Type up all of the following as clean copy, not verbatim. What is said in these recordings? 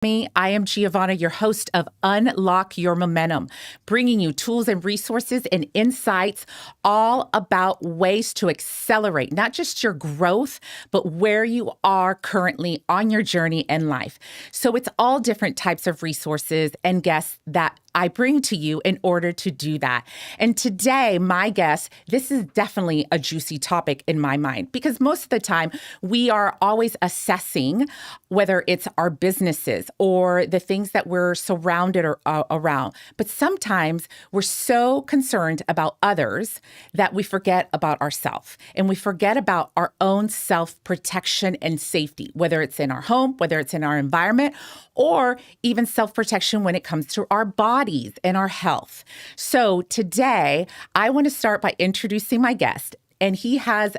I am Giovanna, your host of Unlock Your Momentum, bringing you tools and resources and insights all about ways to accelerate not just your growth, but where you are currently on your journey in life. So it's all different types of resources and guests that I bring to you in order to do that. And today, my guest, this is definitely a juicy topic in my mind because most of the time we are always assessing whether it's our businesses or the things that we're surrounded or around. But sometimes we're so concerned about others that we forget about ourselves and we forget about our own self-protection and safety, whether it's in our home, whether it's in our environment, or even self-protection when it comes to our bodies and our health. So today, I want to start by introducing my guest. And he has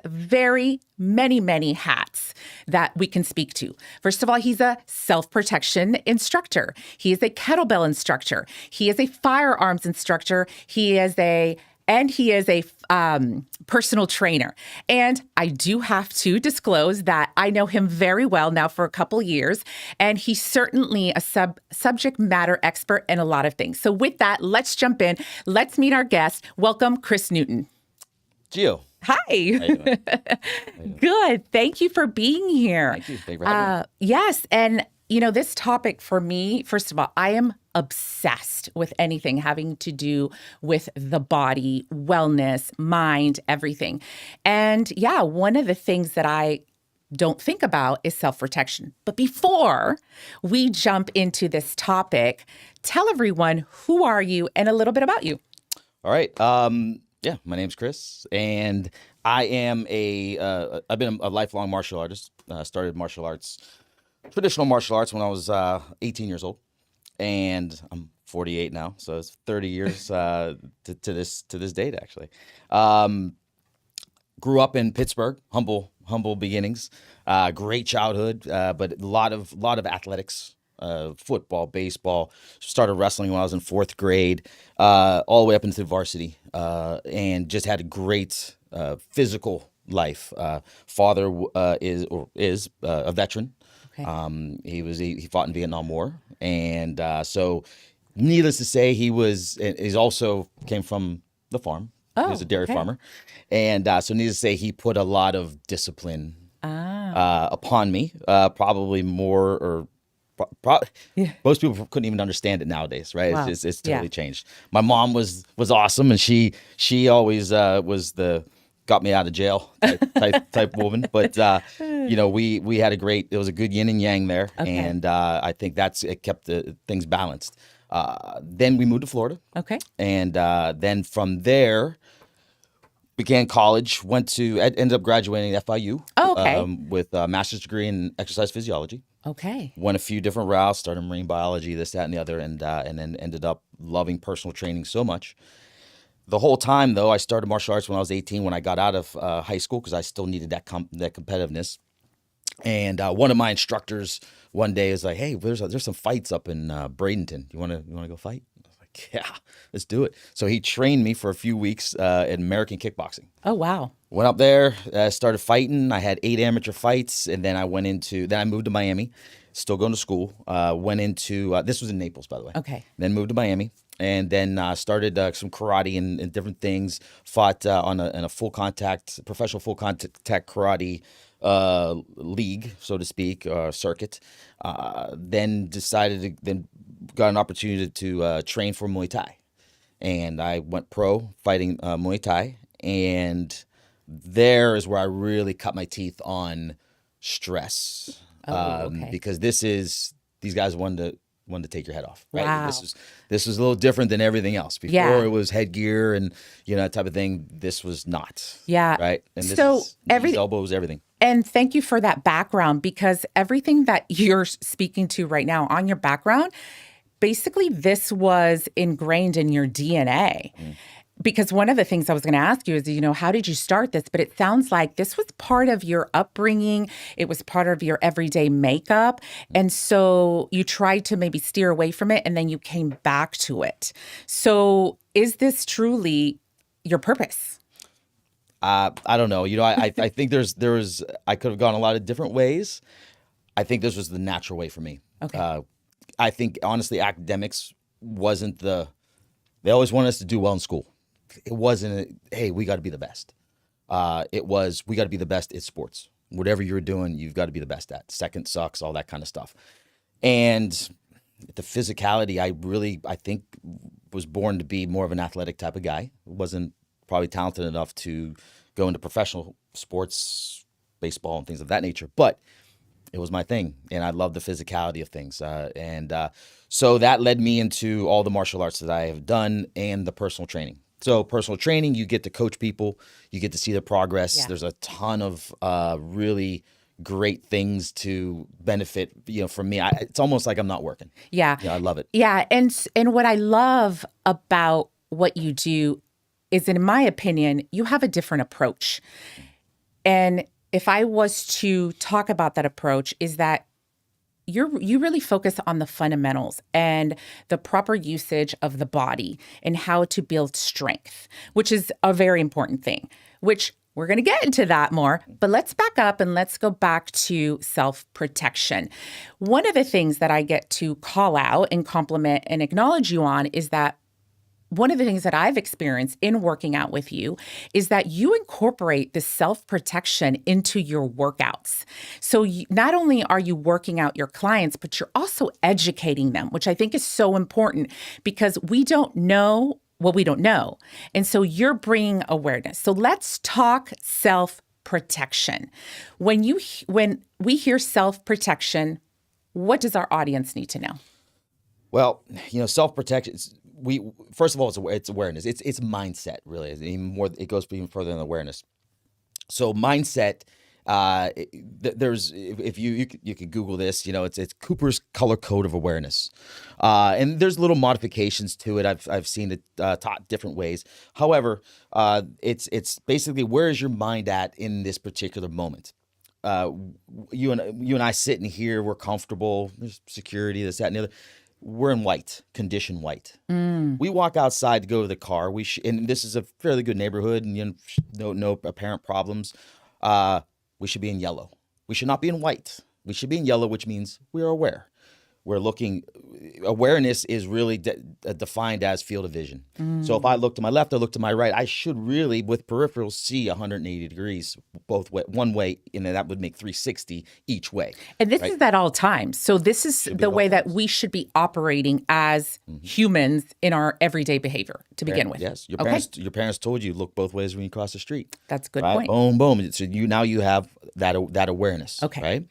many hats that we can speak to. First of all, he's a self-protection instructor. He is a kettlebell instructor. He is a firearms instructor. He is a personal trainer. And I do have to disclose that I know him very well now for a couple years, and he's certainly a subject matter expert in a lot of things. So with that, let's jump in. Let's meet our guest. Welcome, Chris Newton. Gio. Hi. How you doing? Good. Thank you for being here. Thank you. Thank you for having me. Yes. And, this topic for me, first of all, I am obsessed with anything having to do with the body, wellness, mind, everything. And yeah, one of the things that I don't think about is self-protection. But before we jump into this topic, tell everyone, who are you and a little bit about you? All right. Yeah, my name's Chris, and I am I've been a lifelong martial artist. Started traditional martial arts when I was 18 years old, and I'm 48 now, so it's 30 years to this date actually. Grew up in Pittsburgh, humble beginnings, great childhood, but a lot of athletics. Football, baseball, started wrestling when I was in fourth grade, all the way up into varsity, and just had a great physical life. Father is a veteran. Okay. He fought in Vietnam War, and so needless to say, he's also came from the farm. He was a dairy farmer, and so needless to say, he put a lot of discipline upon me, probably more or. Most people couldn't even understand it nowadays, right? Wow. It's totally changed. My mom was awesome, and she always was the got me out of jail type woman. But we had it was a good yin and yang there, and I think it kept the things balanced. Then we moved to Florida, and then from there began college. Ended up graduating at FIU with a master's degree in exercise physiology. Okay. Went a few different routes, started marine biology, this, that, and the other, and then ended up loving personal training so much. The whole time, though, I started martial arts when I was 18, when I got out of high school, because I still needed that competitiveness. And one of my instructors one day was like, "Hey, there's some fights up in Bradenton. You want to go fight?" I was like, "Yeah, let's do it." So he trained me for a few weeks in American kickboxing. Oh, wow. Went up there, started fighting. I had 8 amateur fights, and then I moved to Miami, still going to school. This was in Naples, by the way. Okay. Then moved to Miami, and then started some karate and different things. Fought in a professional full contact karate league, so to speak, circuit. Then got an opportunity to train for Muay Thai, and I went pro fighting Muay Thai, and there is where I really cut my teeth on stress. Because these guys wanted to take your head off. Right? Wow. This was a little different than everything else. Before it was headgear and that type of thing. This was not. Yeah. Right. And knees, elbows, everything. And thank you for that background, because everything that you're speaking to right now on your background, basically this was ingrained in your DNA. Because one of the things I was going to ask you is, how did you start this? But it sounds like this was part of your upbringing. It was part of your everyday makeup. And so you tried to maybe steer away from it, and then you came back to it. So is this truly your purpose? I don't know. I think I could have gone a lot of different ways. I think this was the natural way for me. Okay. I think honestly, academics wasn't they always wanted us to do well in school. It wasn't, hey, we got to be the best. It was, we got to be the best at sports. Whatever you're doing, you've got to be the best at. Second sucks, all that kind of stuff. And the physicality, I think, was born to be more of an athletic type of guy. Wasn't probably talented enough to go into professional sports, baseball, and things of that nature. But it was my thing, and I love the physicality of things. So that led me into all the martial arts that I have done and the personal training. So personal training, you get to coach people, you get to see the progress. Yeah. There's a ton of really great things to benefit, from me. It's almost like I'm not working. Yeah. Yeah, I love it. Yeah. And what I love about what you do is, in my opinion, you have a different approach. And if I was to talk about that approach, is that you really focus on the fundamentals and the proper usage of the body and how to build strength, which is a very important thing, which we're going to get into that more. But let's back up and let's go back to self-protection. One of the things that I get to call out and compliment and acknowledge you on is that one of the things that I've experienced in working out with you is that you incorporate the self-protection into your workouts. So not only are you working out your clients, but you're also educating them, which I think is so important because we don't know what we don't know. And so you're bringing awareness. So let's talk self-protection. When we hear self-protection, what does our audience need to know? Well, self-protection. First of all, it's awareness. It's mindset, really. Even more, it goes even further than awareness. So mindset. There's, if you can Google this, it's Cooper's color code of awareness, and there's little modifications to it. I've seen it taught different ways. However, it's basically, where is your mind at in this particular moment? You and I sitting here, we're comfortable. There's security, this, that, and the other. We're in white, condition white. We walk outside to go to the car. And this is a fairly good neighborhood, and no apparent problems. We should be in yellow. We should not be in white. We should be in yellow, which means we are aware. We're looking. Awareness is really defined as field of vision. So if I look to my left, I look to my right, I should really, with peripherals, see 180 degrees one way, and that would make 360 each way. And this is at all times. So this is the way that we should be operating as humans in our everyday behavior to begin with. Yes, your parents told you look both ways when you cross the street. That's a good right? point. Boom, boom. So you have that awareness. Okay.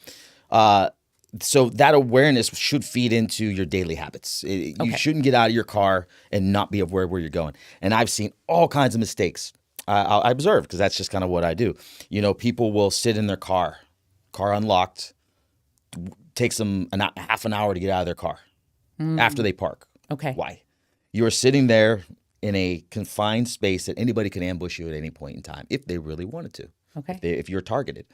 Right. So that awareness should feed into your daily habits. You shouldn't get out of your car and not be aware where you're going. And I've seen all kinds of mistakes. I observe, because that's just kind of what I do. People will sit in their car unlocked, takes them half an hour to get out of their car after they park. Okay. Why? You are sitting there in a confined space that anybody can ambush you at any point in time if they really wanted to. Okay. If you're targeted.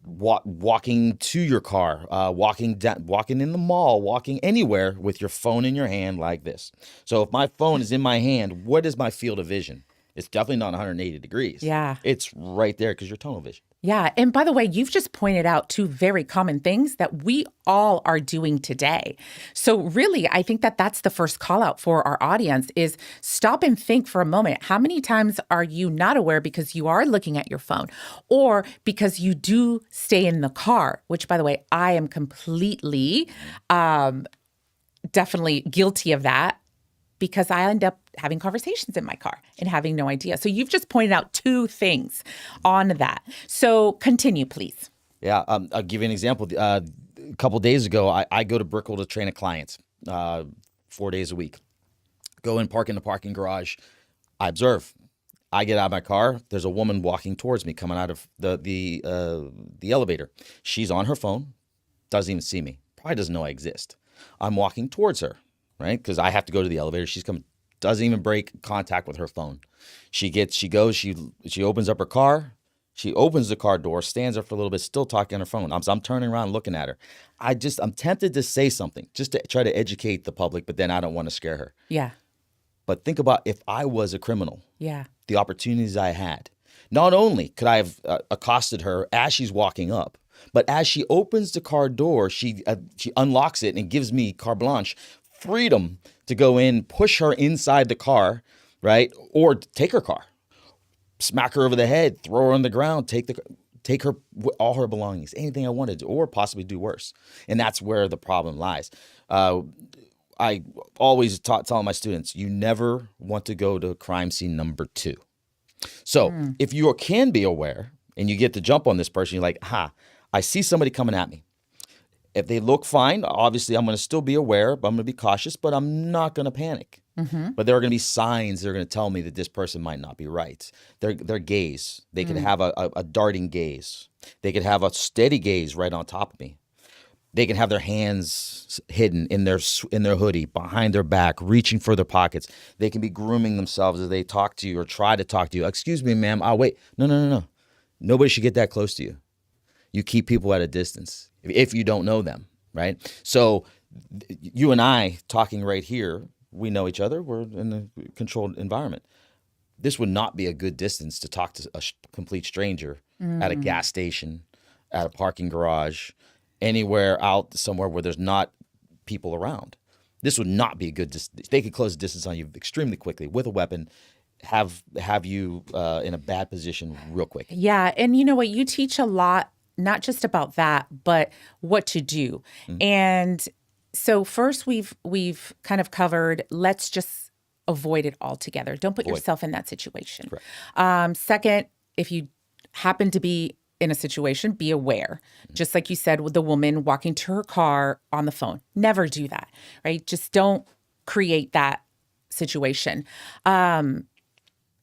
Walking to your car, walking in the mall, walking anywhere with your phone in your hand like this. So if my phone is in my hand, what is my field of vision? It's definitely not 180 degrees. Yeah. It's right there because you're tunnel vision. Yeah. And by the way, you've just pointed out two very common things that we all are doing today. So really, I think that that's the first call out for our audience is stop and think for a moment. How many times are you not aware because you are looking at your phone or because you do stay in the car, which by the way, I am completely definitely guilty of that because I end up having conversations in my car and having no idea. So you've just pointed out two things on that. So continue, please. Yeah, I'll give you an example. A couple of days ago, I go to Brickell to train a client 4 days a week. Go and park in the parking garage. I observe. I get out of my car. There's a woman walking towards me coming out of the elevator. She's on her phone, doesn't even see me, probably doesn't know I exist. I'm walking towards her, right? Because I have to go to the elevator. She's coming. Doesn't even break contact with her phone. She opens up her car. She opens the car door, stands up for a little bit, still talking on her phone. I'm turning around looking at her. I'm tempted to say something just to try to educate the public, but then I don't want to scare her. Yeah. But think about if I was a criminal, the opportunities I had. Not only could I have accosted her as she's walking up, But as she opens the car door, she unlocks it and gives me carte blanche, freedom to go in, push her inside the car, right? Or take her car, smack her over the head, throw her on the ground, take her all her belongings, anything I wanted to, or possibly do worse. And that's where the problem lies. I always tell my students, you never want to go to crime scene number 2. So if you can be aware and you get to jump on this person, you're like, I see somebody coming at me. If they look fine, obviously I'm going to still be aware, but I'm going to be cautious, but I'm not going to panic. But there are going to be signs that are going to tell me that this person might not be right. Their gaze, they could have a darting gaze. They could have a steady gaze right on top of me. They can have their hands hidden in their hoodie, behind their back, reaching for their pockets. They can be grooming themselves as they talk to you or try to talk to you. Excuse me, ma'am, I'll wait. No. Nobody should get that close to you. You keep people at a distance if you don't know them, right? So you and I talking right here, we know each other. We're in a controlled environment. This would not be a good distance to talk to a complete stranger at a gas station, at a parking garage, anywhere out somewhere where there's not people around. This would not be a good distance. They could close the distance on you extremely quickly with a weapon, have you in a bad position real quick. Yeah, and you know what? You teach a lot, not just about that, but what to do. And so first we've kind of covered, let's just avoid it altogether. Don't put yourself in that situation. Second, if you happen to be in a situation, be aware. Just like you said with the woman walking to her car on the phone. Never do that, right? Just don't create that situation. And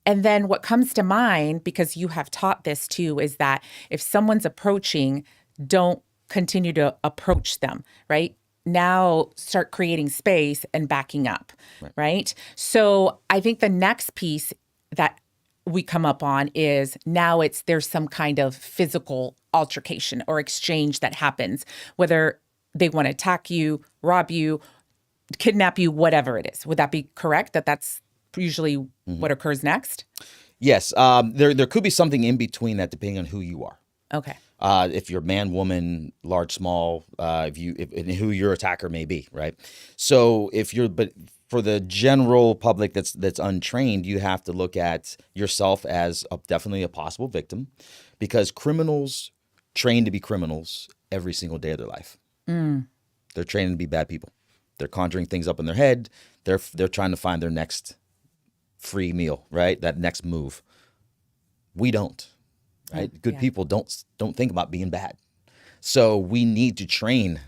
then what comes to mind, because you have taught this too, is that if someone's approaching, don't continue to approach them, right? Now start creating space and backing up, right? So I think the next piece that we come up on is now there's some kind of physical altercation or exchange that happens, whether they want to attack you, rob you, kidnap you, whatever it is. Would that be correct? That's usually what occurs next? Yes. There could be something in between that depending on who you are. Okay. If you're man, woman, large, small, and who your attacker may be, right? So but for the general public that's untrained, you have to look at yourself as definitely a possible victim, because criminals train to be criminals every single day of their life. They're trained to be bad people. They're conjuring things up in their head. They're trying to find their next free meal, right? That next move. We don't. Right? Good people don't think about being bad. So we need to train,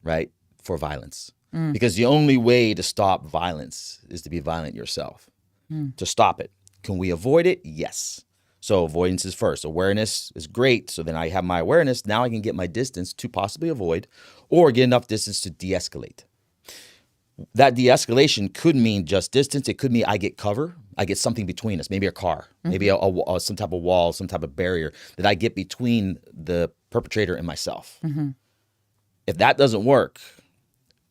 right, for violence. Because the only way to stop violence is to be violent yourself. To stop it. Can we avoid it? Yes. So avoidance is first. Awareness is great. So then I have my awareness. Now I can get my distance to possibly avoid or get enough distance to de-escalate. That de-escalation could mean just distance. It could mean I get cover. I get something between us, maybe a car, maybe some type of wall, some type of barrier that I get between the perpetrator and myself. If that doesn't work,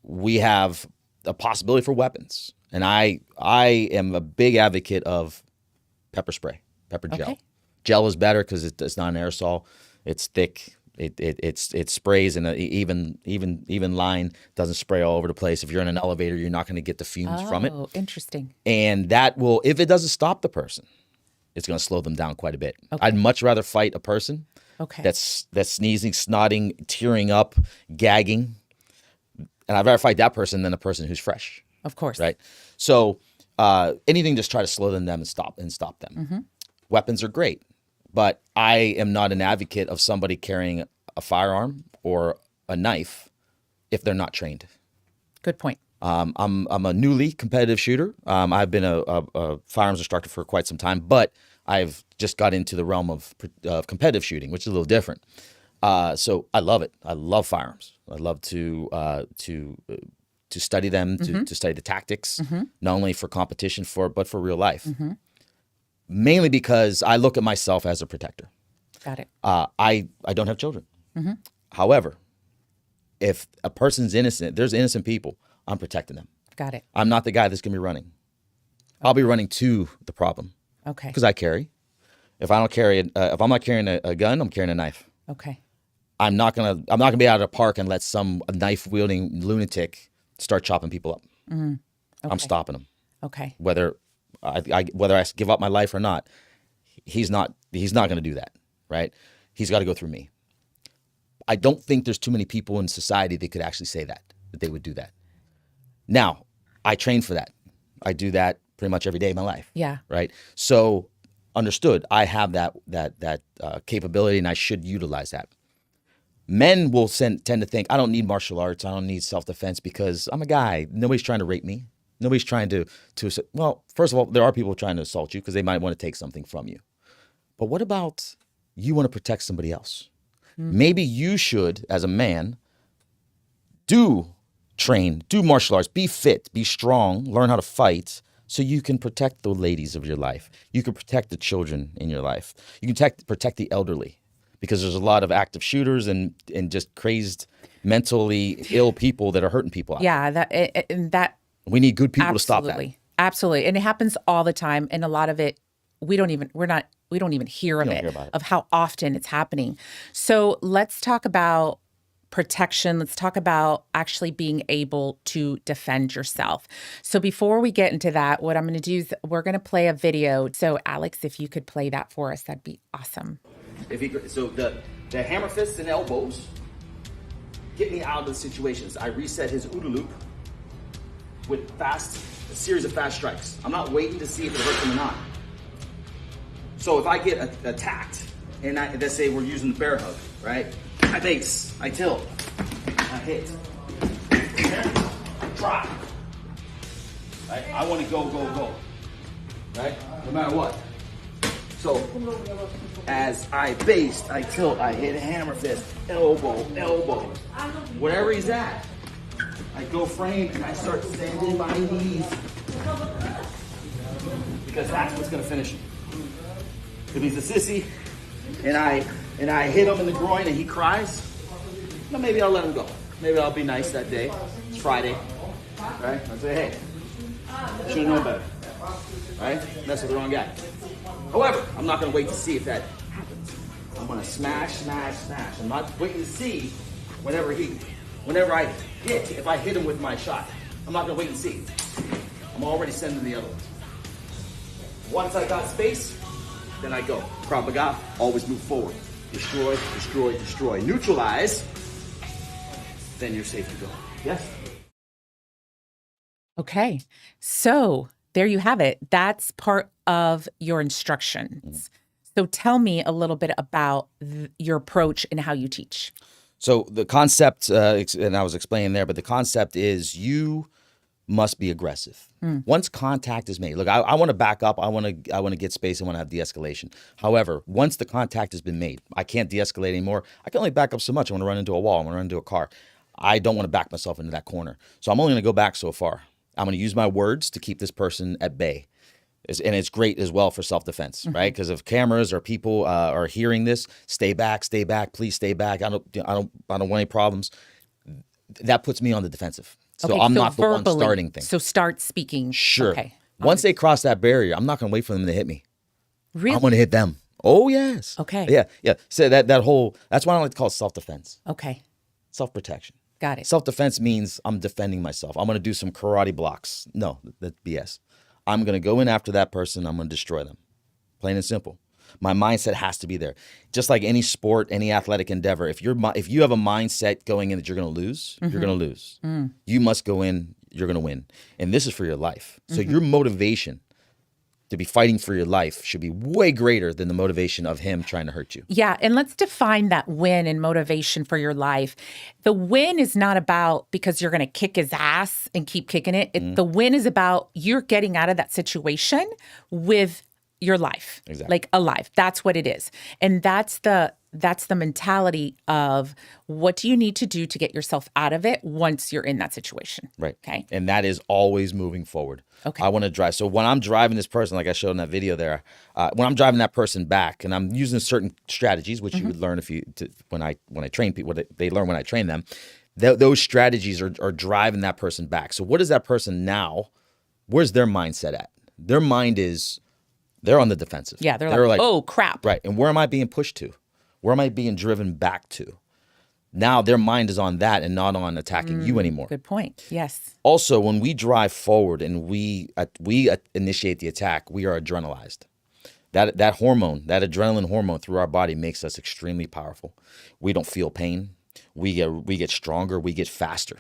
we have a possibility for weapons. And I am a big advocate of pepper spray, pepper gel. Okay. Gel is better because it's not an aerosol. It's thick. It sprays in an even line, doesn't spray all over the place. If you're in an elevator, you're not going to get the fumes from it. Oh, interesting. And that will, if it doesn't stop the person, it's going to slow them down quite a bit. Okay. I'd much rather fight a person that's sneezing, snotting, tearing up, gagging, and I'd rather fight that person than a person who's fresh. Of course. Right? So anything just try to slow them down and stop them. Weapons are great. But I am not an advocate of somebody carrying a firearm or a knife if they're not trained. Good point. I'm a newly competitive shooter. I've been a firearms instructor for quite some time, but I've just got into the realm of competitive shooting, which is a little different. So I love it. I love firearms. I love to study them, to study the tactics, not only for competition but for real life. Mainly because I look at myself as a protector. Got it. I don't have children. However, if a person's innocent, there's innocent people, I'm protecting them. Got it. I'm not the guy that's going to be running. I'll be running to the problem. Okay. Because I carry. If I'm not carrying a gun, I'm carrying a knife. Okay. I'm not gonna be out of the park and let some knife wielding lunatic start chopping people up. Okay. I'm stopping him. Okay. Whether whether I give up my life or not, he's not going to do that, right? He's got to go through me. I don't think there's too many people in society that could actually say that they would do that. Now, I train for that. I do that pretty much every day of my life. Yeah. Right. So understood. I have that capability, and I should utilize that. Men will tend to think, I don't need martial arts. I don't need self-defense because I'm a guy. Nobody's trying to rape me. Nobody's trying to well, first of all, there are people trying to assault you because they might want to take something from you. But what about you want to protect somebody else? Maybe you should, as a man, do martial arts, be fit, be strong, learn how to fight so you can protect the ladies of your life. You can protect the children in your life. You can protect the elderly because there's a lot of active shooters and just crazed, mentally ill people that are hurting people out. Yeah, that We need good people to stop that. Absolutely. And it happens all the time. And a lot of it, we don't even hear of it, of how often it's happening. So let's talk about protection. Let's talk about actually being able to defend yourself. So before we get into that, what I'm going to do is we're going to play a video. So Alex, if you could play that for us, that'd be awesome. So the hammer fists and elbows get me out of the situations. I reset his OODA loop with a series of fast strikes. I'm not waiting to see if it hurts him or not. So if I get attacked, and let's say we're using the bear hug, right? I base, I tilt, I hit, I drop. Right? I want to go, right? No matter what. So as I base, I tilt, I hit a hammer fist, elbow, wherever he's at. I go frame and I start sending my knees because that's what's gonna finish him. If he's a sissy and I hit him in the groin and he cries, then maybe I'll let him go. Maybe I'll be nice that day. It's Friday, right? I'll say, hey, should have known better, right? Mess with the wrong guy. However, I'm not gonna wait to see if that happens. I'm gonna smash. I'm not waiting to see whenever I hit, if I hit him with my shot. I'm not gonna wait and see. I'm already sending the other one. Once I got space, then I go. Krav Maga, always move forward. Destroy. Neutralize, then you're safe to go. Yes? Okay. So there you have it. That's part of your instructions. So tell me a little bit about your approach and how you teach. So the concept, and I was explaining there, but the concept is you must be aggressive. Once contact is made, look, I want to back up. I want to get space. I want to have de-escalation. However, once the contact has been made, I can't de-escalate anymore. I can only back up so much. I want to run into a wall. I want to run into a car. I don't want to back myself into that corner. So I'm only going to go back so far. I'm going to use my words to keep this person at bay. And it's great as well for self-defense, right? Because if cameras or people are hearing this, stay back, please stay back. I don't want any problems. That puts me on the defensive. So I'm not the one starting things. So start speaking. Sure. Okay. Once they cross that barrier, I'm not going to wait for them to hit me. Really? I'm going to hit them. Oh, yes. Okay. Yeah. So that's why I like to call it self-defense. Okay. Self-protection. Got it. Self-defense means I'm defending myself. I'm going to do some karate blocks. No, that's BS. I'm going to go in after that person. I'm going to destroy them. Plain and simple. My mindset has to be there. Just like any sport, any athletic endeavor, if you have a mindset going in that you're going to lose, you're going to lose. You must go in, you're going to win. And this is for your life. So your motivation to be fighting for your life should be way greater than the motivation of him trying to hurt you. Yeah, and let's define that win and motivation for your life. The win is not about because you're going to kick his ass and keep kicking it. The win is about you're getting out of that situation with your life, Exactly. like alive. That's what it is. And that's the mentality of what do you need to do to get yourself out of it once you're in that situation. Right. Okay. And that is always moving forward. Okay. I want to drive. So when I'm driving this person, like I showed in that video there, when I'm driving that person back and I'm using certain strategies, which you would learn when I train people, they learn when I train them, those strategies are driving that person back. So what is that person now? Where's their mindset at? Their mind is, they're on the defensive. Yeah, they're like, oh, crap. Right. And where am I being pushed to? Where am I being driven back to? Now their mind is on that and not on attacking you anymore. Good point. Yes. Also, when we drive forward and we initiate the attack, we are adrenalized. That hormone, that adrenaline hormone through our body makes us extremely powerful. We don't feel pain. We get stronger. We get faster.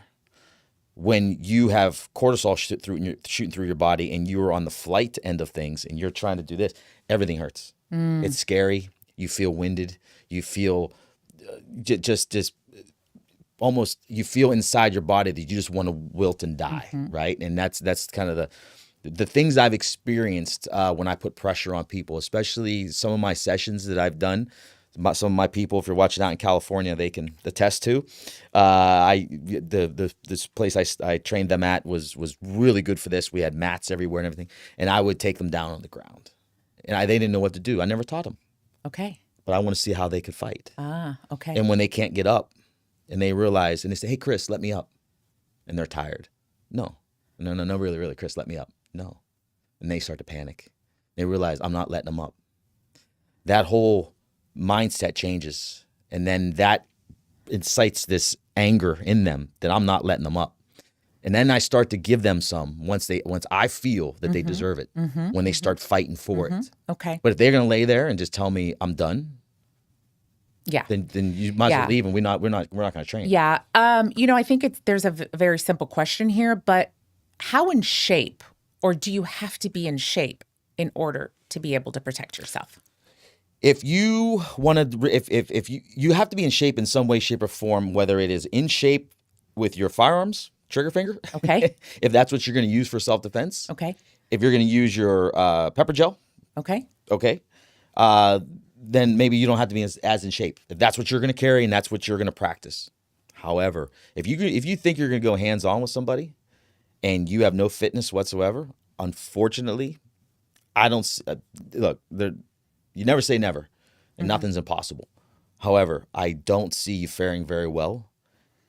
When you have cortisol shooting through your body and you are on the flight end of things and you're trying to do this, everything hurts. It's scary. You feel winded. You feel just almost, you feel inside your body that you just want to wilt and die, right? And that's kind of the things I've experienced when I put pressure on people, especially some of my sessions that I've done. Some of my people, if you're watching out in California, they can attest to. This place I trained them at was really good for this. We had mats everywhere and everything, and I would take them down on the ground, and they didn't know what to do. I never taught them. Okay. But I want to see how they could fight. Okay. And when they can't get up, and they realize, and they say, "Hey, Chris, let me up," and they're tired. No, really, Chris, let me up. No, and they start to panic. They realize I'm not letting them up. That whole mindset changes, and then that incites this anger in them that I'm not letting them up. And then I start to give them some once I feel that they deserve it, when they start fighting for it. Okay. But if they're going to lay there and just tell me I'm done, then you might as well leave, and we're not going to train. Yeah. I think there's a very simple question here, but how in shape, or do you have to be in shape in order to be able to protect yourself? If you want to, if you have to be in shape in some way, shape, or form, whether it is in shape with your firearms, trigger finger, okay, if that's what you're going to use for self-defense, okay, if you're going to use your pepper gel, okay, then maybe you don't have to be as in shape. If that's what you're going to carry and that's what you're going to practice. However, if you think you're going to go hands-on with somebody and you have no fitness whatsoever, unfortunately, I don't look. You never say never, and nothing's impossible. However, I don't see you faring very well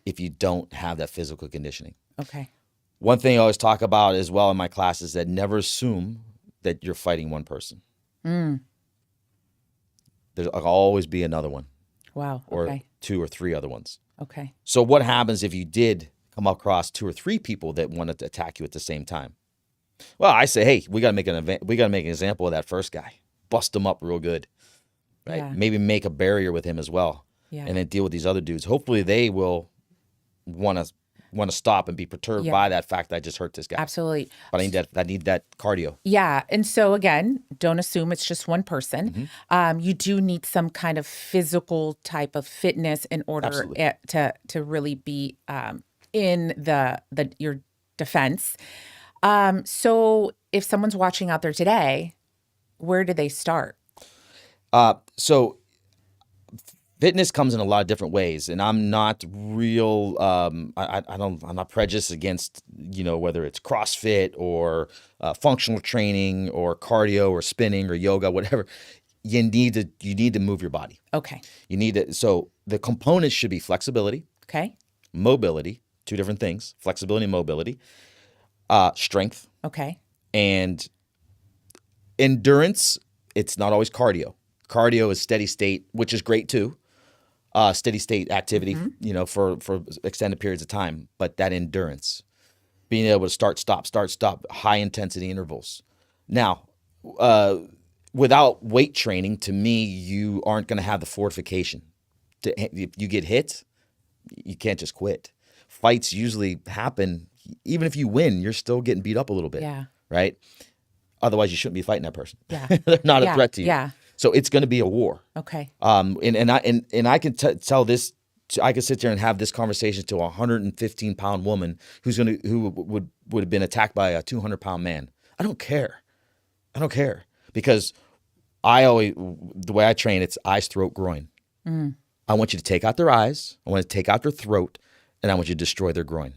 if you don't have that physical conditioning. Okay. One thing I always talk about as well in my class is that never assume that you're fighting one person. There'll always be another one. Wow. Or 2 or 3 other ones. Okay. So what happens if you did come across 2 or 3 people that wanted to attack you at the same time? Well, I say, hey, we got to make an example of that first guy. Bust him up real good, right? Yeah. Maybe make a barrier with him as well, and then deal with these other dudes. Hopefully, they will want to stop and be perturbed by that fact that I just hurt this guy. Absolutely. But I need that cardio. Yeah, and so again, don't assume it's just one person. You do need some kind of physical type of fitness in order to really be in your defense. So if someone's watching out there today, where do they start? So fitness comes in a lot of different ways, and I'm not real. I'm not prejudiced against whether it's CrossFit or functional training or cardio or spinning or yoga, whatever. You need to move your body. Okay. You need to. So the components should be flexibility. Okay. Mobility. 2 different things: flexibility and mobility. Strength. Okay. And endurance. It's not always cardio. Cardio is steady state, which is great too. Steady state activity, for extended periods of time. But that endurance, being able to start, stop, high intensity intervals. Now, without weight training, to me, you aren't going to have the fortification. If you get hit, you can't just quit. Fights usually happen. Even if you win, you're still getting beat up a little bit. Yeah. Right? Otherwise, you shouldn't be fighting that person. Yeah. They're not a threat to you. Yeah. So it's going to be a war. Okay. And I can tell this. I could sit there and have this conversation to a 115-pound woman who would have been attacked by a 200-pound man. I don't care. Because the way I train, it's eyes, throat, groin. I want you to take out their eyes. I want to take out their throat, and I want you to destroy their groin.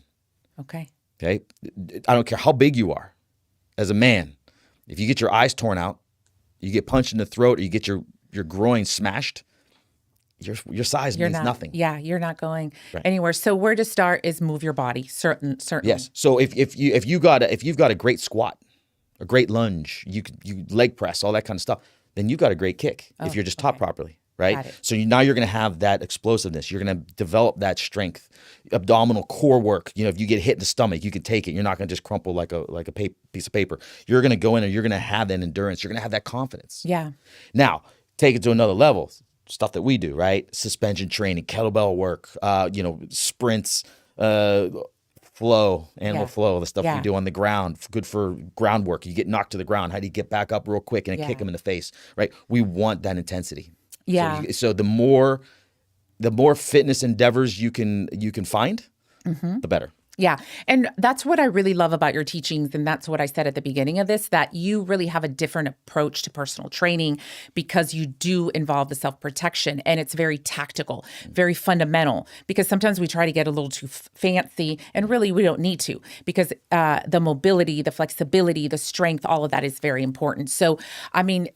Okay. Okay. I don't care how big you are, as a man. If you get your eyes torn out, you get punched in the throat, or you get your groin smashed, your size means nothing. Yeah, you're not going anywhere. So where to start is move your body. Certainly. Yes. So if you've got a great squat, a great lunge, you leg press, all that kind of stuff, then you've got a great kick if you're just taught properly. right? Got it. So now you're going to have that explosiveness. You're going to develop that strength, abdominal core work. If you get hit in the stomach, you can take it. You're not going to just crumple like a piece of paper. You're going to go in and you're going to have that endurance. You're going to have that confidence. Yeah. Now, take it to another level. Stuff that we do, right? Suspension training, kettlebell work, sprints, animal flow, the stuff we do on the ground, good for groundwork. You get knocked to the ground. How do you get back up real quick and kick them in the face, right? We want that intensity. Yeah. So the more fitness endeavors you can find, the better. Yeah. And that's what I really love about your teachings. And that's what I said at the beginning of this, that you really have a different approach to personal training because you do involve the self-protection, and it's very tactical, very fundamental, because sometimes we try to get a little too fancy, and really we don't need to, because the mobility, the flexibility, the strength, all of that is very important. So, I mean,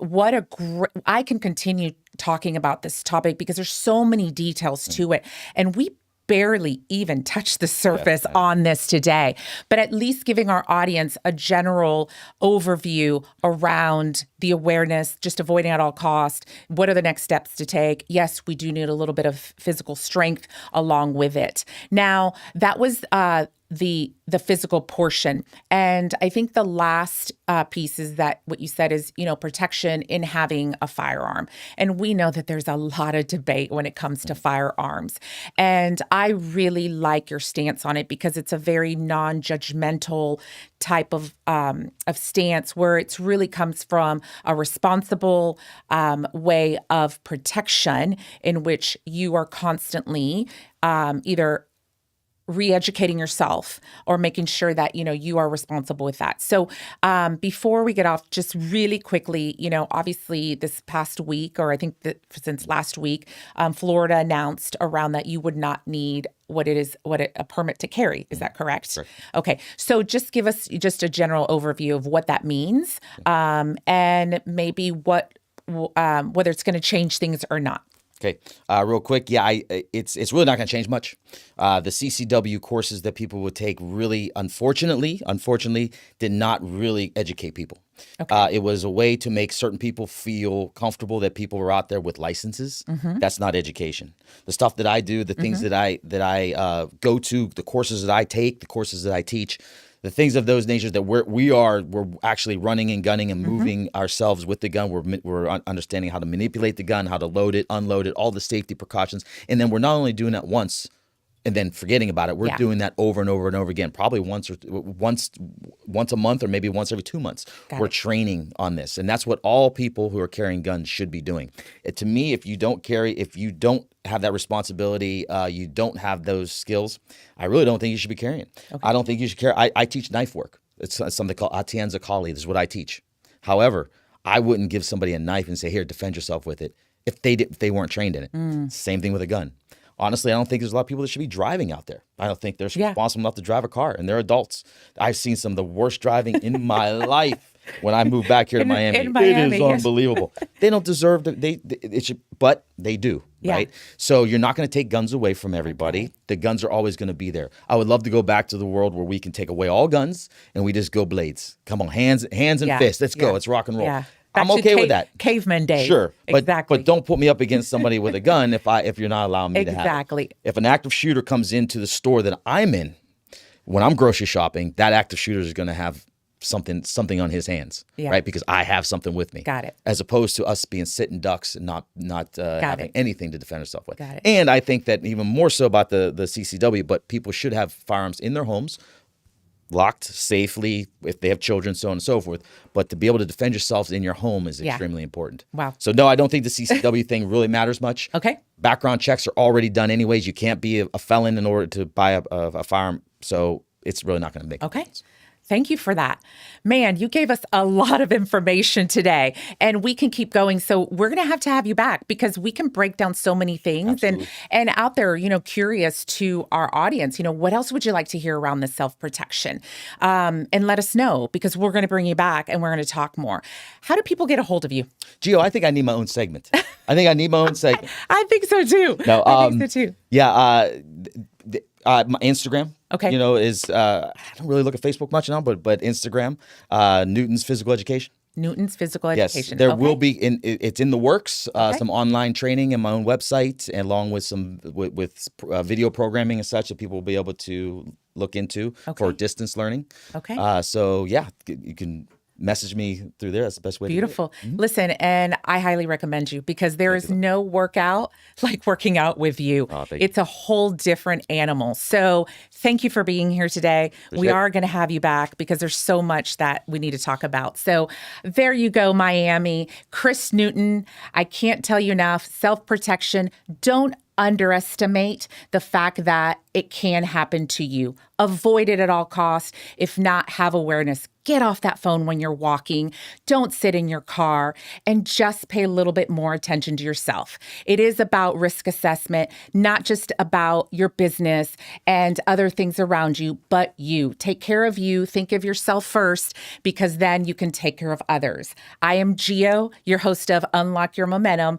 I can continue talking about this topic because there's so many details to it. And we barely even touched the surface on this today, but at least giving our audience a general overview around the awareness, just avoiding at all cost. What are the next steps to take? Yes, we do need a little bit of physical strength along with it. Now, that was the physical portion. And I think the last piece is that what you said is, protection in having a firearm. And we know that there's a lot of debate when it comes to firearms. And I really like your stance on it because it's a very non-judgmental type of stance where it really comes from a responsible way of protection in which you are constantly either re-educating yourself or making sure that, you are responsible with that. So before we get off, just really quickly, obviously this past week, or I think that since last week, Florida announced around that you would not need a permit to carry. Is that correct? Correct. Okay. So just give us just a general overview of what that means, and maybe whether it's going to change things or not. Okay, real quick, it's really not going to change much. The CCW courses that people would take really, unfortunately, did not really educate people. Okay. It was a way to make certain people feel comfortable that people were out there with licenses. Mm-hmm. That's not education. The stuff that I do, the things that I go to, the courses that I take, the courses that I teach, the things of those natures that we're actually running and gunning and moving ourselves with the gun. We're understanding how to manipulate the gun, how to load it, unload it, all the safety precautions. And then we're not only doing that once and then forgetting about it. We're doing that over and over and over again, probably once a month or maybe once every 2 months. We're training on this. And that's what all people who are carrying guns should be doing. To me, if you don't have that responsibility, you don't have those skills, I really don't think you should be carrying. Okay. I don't think you should carry. I teach knife work. It's something called atienza kali. This is what I teach. However, I wouldn't give somebody a knife and say, here, defend yourself with it if they weren't trained in it. Same thing with a gun. Honestly, I don't think there's a lot of people that should be driving out there. I don't think they're responsible enough to drive a car, and they're adults. I've seen some of the worst driving in my life when I moved back here to Miami. It is unbelievable. They don't deserve but they do, right? So you're not going to take guns away from everybody. The guns are always going to be there. I would love to go back to the world where we can take away all guns and we just go blades. Come on, hands and fists. Let's go. It's rock and roll. Yeah. I'm okay with that. Caveman days. Sure. But don't put me up against somebody with a gun if you're not allowing me to have it. Exactly. If an active shooter comes into the store that I'm in, when I'm grocery shopping, that active shooter is going to have something on his hands, right? Because I have something with me. Got it. As opposed to us being sitting ducks and not having anything to defend ourselves with. Got it. And I think that even more so about the CCW, but people should have firearms in their homes, locked safely if they have children, so on and so forth. But to be able to defend yourselves in your home is extremely important. Wow. So no, I don't think the CCW thing really matters much. Okay. Background checks are already done anyways. You can't be a felon in order to buy a firearm. So it's really not going to make a difference. Thank you for that. Man, you gave us a lot of information today, and we can keep going. So we're going to have you back because we can break down so many things. Absolutely. And out there, curious to our audience, what else would you like to hear around this self-protection? And let us know because we're going to bring you back and we're going to talk more. How do people get a hold of you? Gio, I think I need my own segment. I I think so too. No, I think so too. Yeah. My Instagram, okay, is I don't really look at Facebook much now, but Instagram, Newton's Physical Education. Newton's Physical Yes, Education. there Okay. will be it's in the works. Okay. Some online training in my own website, and along with some with video programming and such that people will be able to look into for Okay. distance learning. Okay. So yeah, you can message me through there. That's the best way to do it. Beautiful. Listen, and I highly recommend you because there Thank is you. no workout like working out with you. Oh, thank you. It's a whole different animal. So thank you for being here today. We Appreciate it. are going to have you back because there's so much that we need to talk about. So there you go, Miami. Chris Newton, I can't tell you enough. Self-protection. Don't underestimate the fact that it can happen to you. Avoid it at all costs. If not, have awareness. Get off that phone when you're walking. Don't sit in your car, and just pay a little bit more attention to yourself. It is about risk assessment, not just about your business and other things around you, but you. Take care of you. Think of yourself first, because then you can take care of others. I am Gio, your host of Unlock Your Momentum.